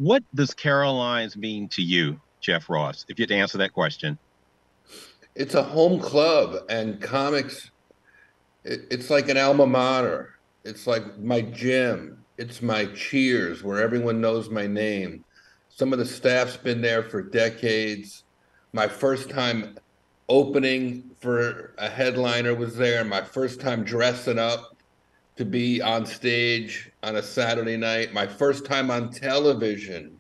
What does Caroline's mean to you, Jeff Ross, if you had to answer that question? It's a home club, and comics, it's like an alma mater. It's like my gym. It's my cheers where everyone knows my name. Some of the staff's been there for decades. My first time opening for a headliner was there. My first time dressing up to be on stage on a Saturday night. My first time on television,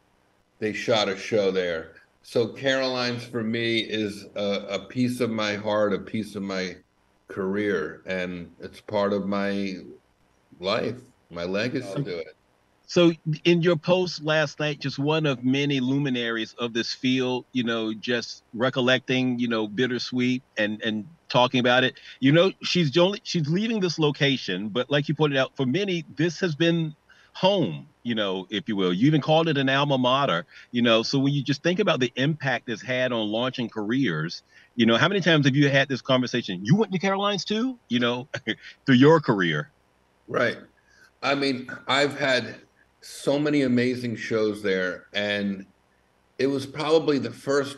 they shot a show there. So Caroline's for me is a piece of my heart, a piece of my career, and it's part of my life, my legacy to it. So, in your post last night, just one of many luminaries of this field, just recollecting, bittersweet and talking about it. She's leaving this location, but like you pointed out, for many, this has been home, if you will. You even called it an alma mater, So when you just think about the impact it's had on launching careers, how many times have you had this conversation? You went to Caroline's too, through your career? Right. I mean, I've had so many amazing shows there, and it was probably the first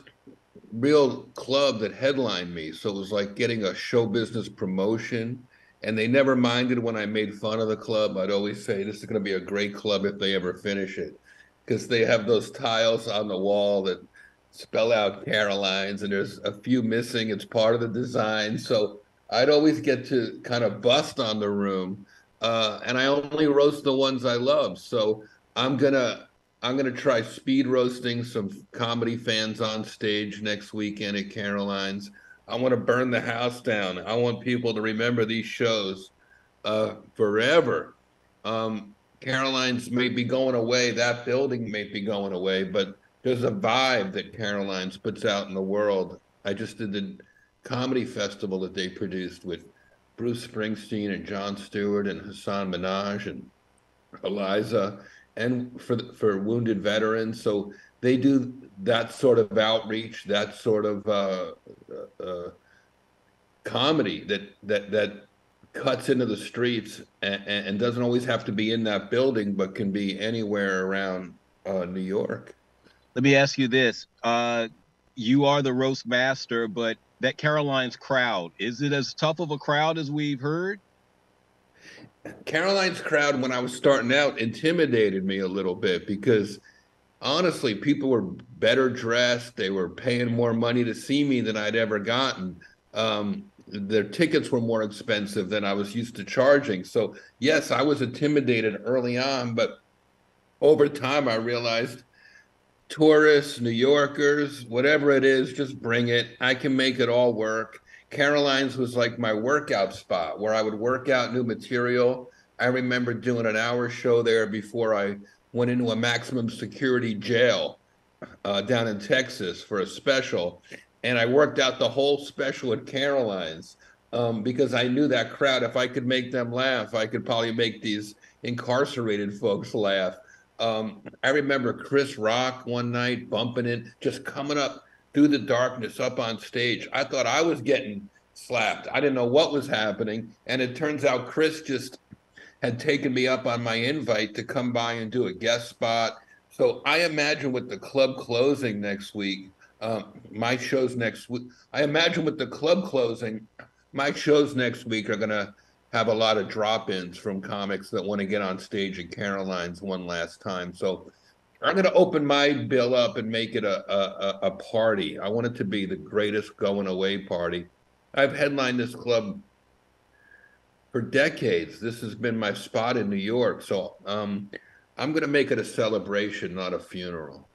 real club that headlined me. So it was like getting a show business promotion. And they never minded when I made fun of the club. I'd always say, this is going to be a great club if they ever finish it. Because they have those tiles on the wall that spell out Caroline's, and there's a few missing. It's part of the design. So I'd always get to kind of bust on the room. And I only roast the ones I love. So I'm gonna I'm gonna try speed roasting some comedy fans on stage next weekend at Caroline's. I want to burn the house down. I want people to remember these shows forever. Caroline's may be going away. That building may be going away, but there's a vibe that Caroline's puts out in the world. I just did the comedy festival that they produced with Bruce Springsteen and Jon Stewart and Hassan Minaj and Eliza, and for wounded veterans. So they do that sort of outreach, that sort of comedy that cuts into the streets and doesn't always have to be in that building, but can be anywhere around New York. Let me ask you this. You are the roast master, but that Caroline's crowd, is it as tough of a crowd as we've heard? Caroline's crowd, when I was starting out, intimidated me a little bit because honestly, people were better dressed. They were paying more money to see me than I'd ever gotten. Their tickets were more expensive than I was used to charging. So, yes, I was intimidated early on, but over time, I realized tourists, New Yorkers, whatever it is, just bring it. I can make it all work. Caroline's was like my workout spot where I would work out new material. I remember doing an hour show there before I went into a maximum security jail down in Texas for a special. And I worked out the whole special at Caroline's because I knew that crowd, if I could make them laugh, I could probably make these incarcerated folks laugh. I remember Chris Rock one night bumping it, just coming up through the darkness up on stage. I thought I was getting slapped. I didn't know what was happening. And it turns out Chris just had taken me up on my invite to come by and do a guest spot. So I imagine with the club closing next week, my shows next week, I imagine with the club closing, my shows next week are going to have a lot of drop-ins from comics that want to get on stage at Caroline's one last time. So I'm going to open my bill up and make it a party. I want it to be the greatest going away party. I've headlined this club for decades. This has been my spot in New York. So I'm going to make it a celebration, not a funeral.